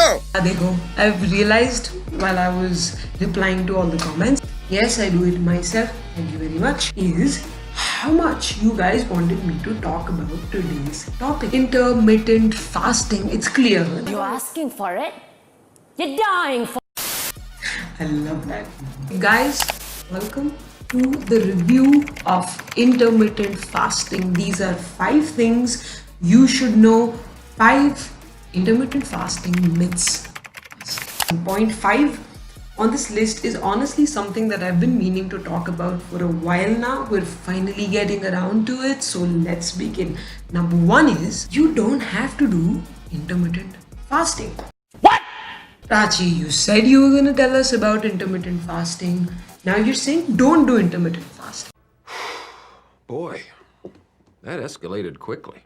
There you go. I've realized while I was replying to all the comments, yes, I do it myself, thank you very much, is how much you guys wanted me to talk about today's topic. Intermittent fasting. It's clear. You're asking for it? You're dying for it. I love that. Guys, welcome to the review of intermittent fasting. These are 5 things you should know, 5 intermittent fasting myths. Point 5 on this list is honestly something that I've been meaning to talk about for a while now. We're finally getting around to it, so let's begin. Number 1 is you don't have to do intermittent fasting. What? Prachi, you said you were going to tell us about intermittent fasting. Now you're saying don't do intermittent fasting. Boy, that escalated quickly.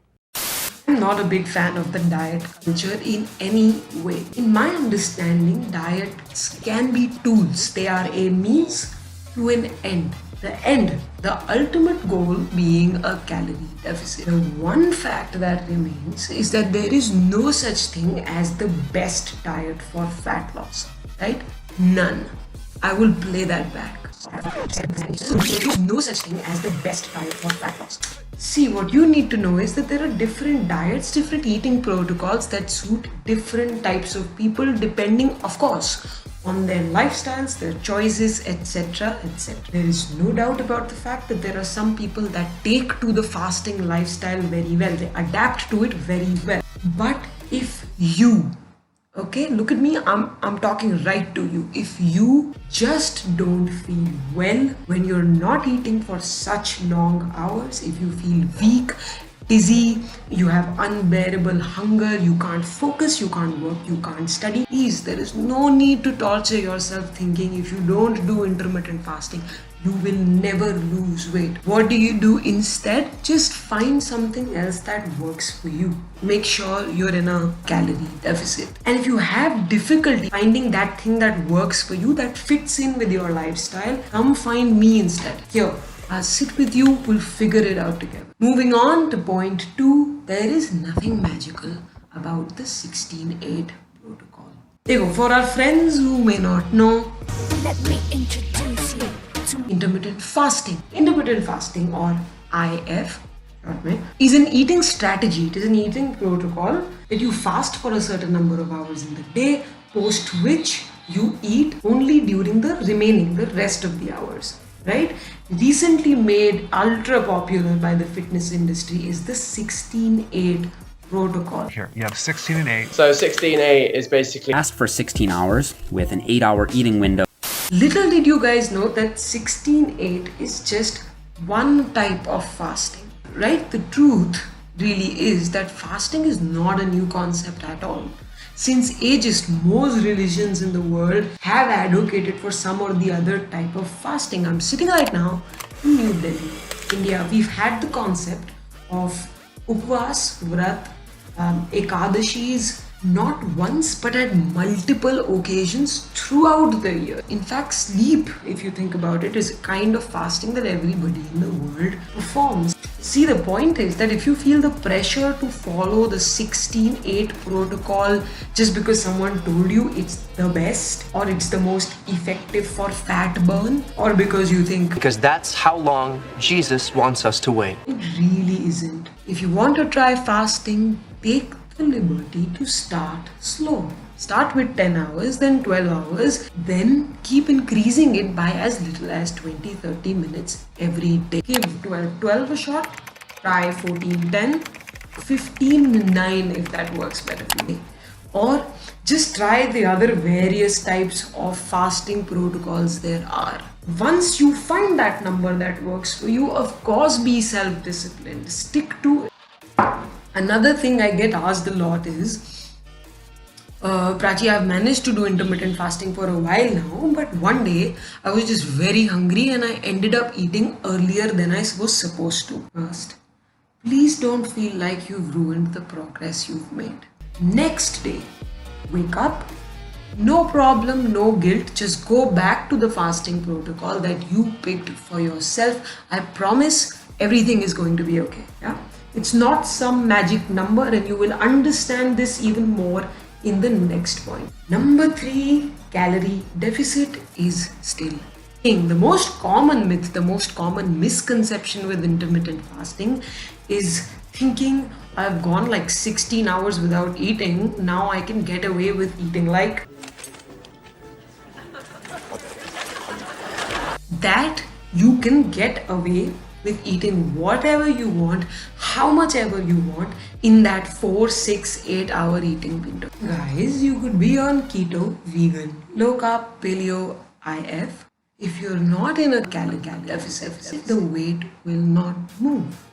I'm not a big fan of the diet culture in any way. In my understanding, diets can be tools. They are a means to an end. The ultimate goal being a calorie deficit. The one fact that remains is that there is no such thing as the best diet for fat loss, right? None. I will play that back. There is no such thing as the best diet for fat loss. See, what you need to know is that there are different diets, different eating protocols that suit different types of people depending, of course, on their lifestyles, their choices, etc. etc. There is no doubt about the fact that there are some people that take to the fasting lifestyle very well. They adapt to it very well. But if you, okay, look at me, I'm talking right to you. If you just don't feel well when you're not eating for such long hours, if you feel weak, dizzy, you have unbearable hunger, you can't focus, you can't work, you can't study, please, there is no need to torture yourself thinking if you don't do intermittent fasting, you will never lose weight. What do you do instead? Just find something else that works for you. Make sure you're in a calorie deficit. And if you have difficulty finding that thing that works for you, that fits in with your lifestyle, come find me instead. Here, I'll sit with you, we'll figure it out together. Moving on to point 2, there is nothing magical about the 16-8 protocol. There you go. For our friends who may not know, Let me introduce you to intermittent fasting. Intermittent fasting, or IF, is an eating strategy. It is an eating protocol that you fast for a certain number of hours in the day, post which you eat only during the rest of the hours. Right? Recently made ultra popular by the fitness industry is the 16-8 protocol. Here, you have 16 and 8. So 16-8 is basically Fast for 16 hours with an 8-hour eating window. Little did you guys know that 16-8 is just one type of fasting, right? The truth really is that fasting is not a new concept at all. Since ages, most religions in the world have advocated for some or the other type of fasting. I'm sitting right now in New Delhi, India. We've had the concept of Upvas, Vrat, Ekadashis, not once but at multiple occasions throughout the year. In fact, sleep, if you think about it, is a kind of fasting that everybody in the world performs. See, the point is that if you feel the pressure to follow the 16-8 protocol just because someone told you it's the best or it's the most effective for fat burn, or because you think because that's how long Jesus wants us to wait. it really isn't. If you want to try fasting, take the liberty to start slow. Start with 10 hours, then 12 hours, then keep increasing it by as little as 20-30 minutes every day. Give 12 a shot, try 14-10, 15-9 if that works better for you. Or just try the other various types of fasting protocols there are. Once you find that number that works for you, of course be self-disciplined. Stick to it. Another thing I get asked a lot is, Prachi, I've managed to do intermittent fasting for a while now, but one day I was just very hungry and I ended up eating earlier than I was supposed to. First, please don't feel like you've ruined the progress you've made. Next day, wake up, no problem, no guilt, just go back to the fasting protocol that you picked for yourself. I promise everything is going to be okay. Yeah, it's not some magic number, and you will understand this even more in the next point. Number 3, calorie deficit is still king. The most common myth, the most common misconception with intermittent fasting is thinking I've gone like 16 hours without eating, now I can get away with eating like that. You can get away with eating whatever you want, how much ever you want in that 4, 6, 8 hour eating window. Guys, you could be on keto, vegan, low carb, paleo, IF. If you're not in a calorie deficit, the weight will not move.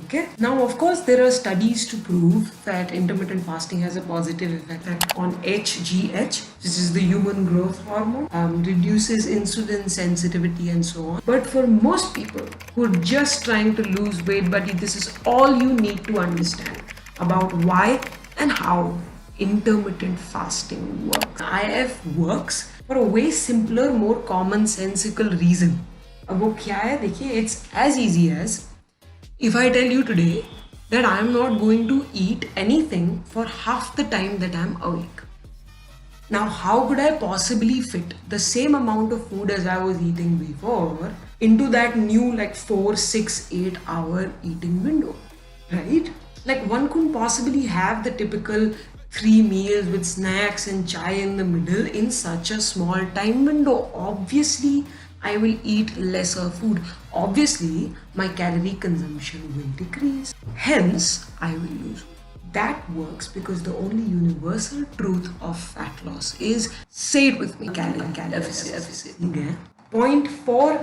Okay. Now, of course, there are studies to prove that intermittent fasting has a positive effect on HGH, which is the human growth hormone, reduces insulin sensitivity and so on. But for most people who are just trying to lose weight, buddy, this is all you need to understand about why and how intermittent fasting works. IF works for a way simpler, more commonsensical reason. अब वो क्या है? देखिए, it's as easy as if I tell you today that I am not going to eat anything for half the time that I am awake. Now, how could I possibly fit the same amount of food as I was eating before into that new like 4, 6, 8 hour eating window, right? Like one couldn't possibly have the typical 3 meals with snacks and chai in the middle in such a small time window. Obviously, I will eat lesser food. Obviously, my calorie consumption will decrease. Hence, I will lose. That works because the only universal truth of fat loss is, say it with me, calorie deficit. Okay. Point 4.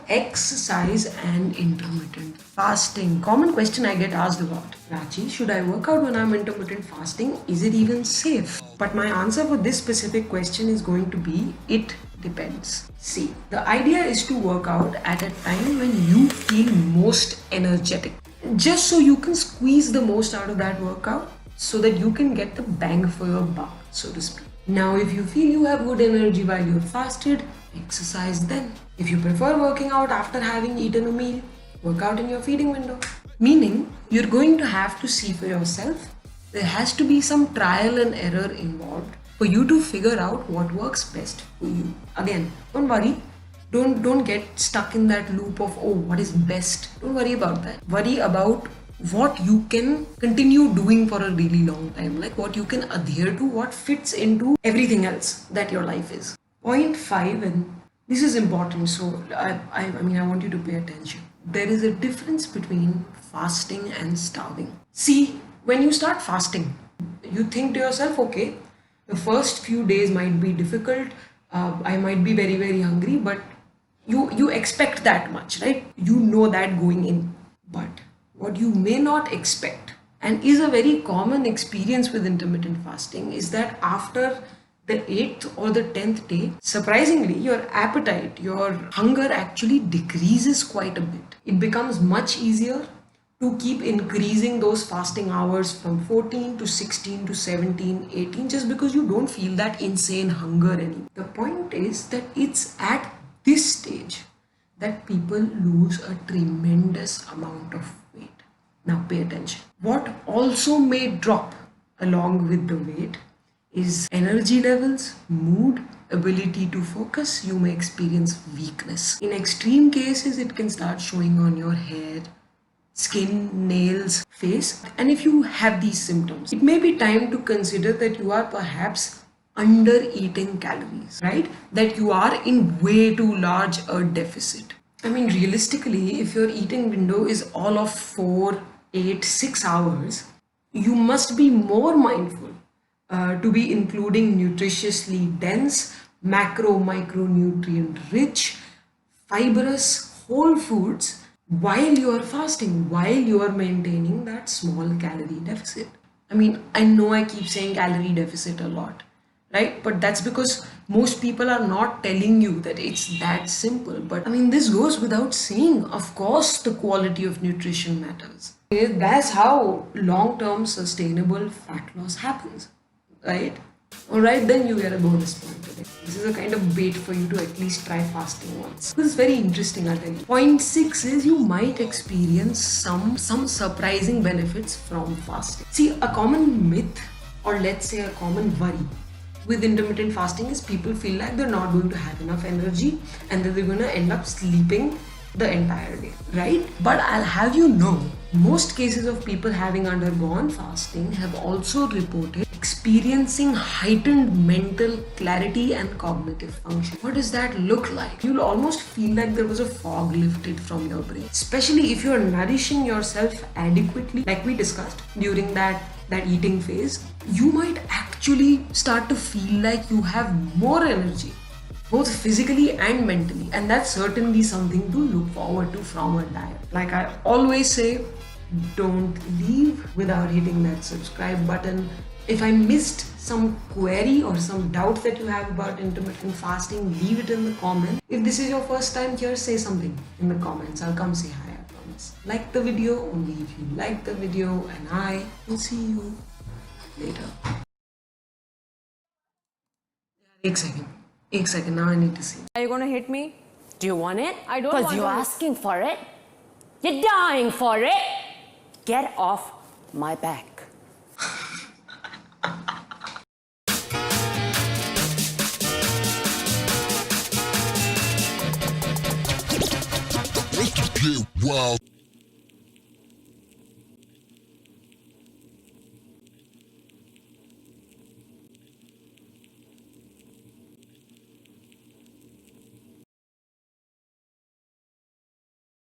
Exercise and intermittent fasting. Common question I get asked about. Rachi, should I work out when I'm intermittent fasting? Is it even safe? But my answer for this specific question is going to be, it depends. See, the idea is to work out at a time when you feel most energetic, just so you can squeeze the most out of that workout so that you can get the bang for your buck, so to speak. Now, if you feel you have good energy while you're fasted, exercise then. If you prefer working out after having eaten a meal, work out in your feeding window. Meaning, you're going to have to see for yourself. There has to be some trial and error involved for you to figure out what works best for you. Again, don't worry. Don't get stuck in that loop of, oh, what is best? Don't worry about that. Worry about what you can continue doing for a really long time, like what you can adhere to, what fits into everything else that your life is. Point 5, and this is important, so I want you to pay attention. There is a difference between fasting and starving. See, when you start fasting, you think to yourself, okay, the first few days might be difficult, I might be very, very hungry, but you expect that much, right? You know that going in. But what you may not expect, and is a very common experience with intermittent fasting, is that after the 8th or the 10th day, surprisingly, your appetite, your hunger actually decreases quite a bit. It becomes much easier to keep increasing those fasting hours from 14 to 16 to 17, 18, just because you don't feel that insane hunger anymore. The point is that it's at this stage that people lose a tremendous amount of weight. Now pay attention. What also may drop along with the weight is energy levels, mood, ability to focus. You may experience weakness. In extreme cases, it can start showing on your hair, skin, nails, face. And if you have these symptoms, it may be time to consider that you are perhaps under eating calories, right? That you are in way too large a deficit. I mean, realistically, if your eating window is all of 4, 8, 6 hours, you must be more mindful to be including nutritiously dense, micronutrient rich, fibrous, whole foods while you are fasting, while you are maintaining that small calorie deficit. I mean, I know I keep saying calorie deficit a lot, right? But that's because most people are not telling you that it's that simple. But I mean, this goes without saying. Of course, the quality of nutrition matters. That's how long-term sustainable fat loss happens, right? All right, then you get a bonus point. yesterday. This is a kind of bait for you to at least try fasting once. This is very interesting, I'll tell you. Point 6 is you might experience some surprising benefits from fasting. See, a common myth, or let's say a common worry with intermittent fasting is people feel like they're not going to have enough energy and that they're going to end up sleeping the entire day, right? But I'll have you know, most cases of people having undergone fasting have also reported experiencing heightened mental clarity and cognitive function. What does that look like? You'll almost feel like there was a fog lifted from your brain, especially if you're nourishing yourself adequately, like we discussed during that eating phase. You might actually start to feel like you have more energy, both physically and mentally, and that's certainly something to look forward to from a diet. Like I always say, don't leave without hitting that subscribe button. If I missed some query or some doubt that you have about intermittent fasting, leave it in the comments. If this is your first time here, say something in the comments. I'll come say hi, I promise. Like the video only if you like the video, and I will see you later. Ek second, now I need to see. Are you gonna hit me? Do you want it? I don't want Because you're to. asking for it. You're dying for it. Get off my back. Wow.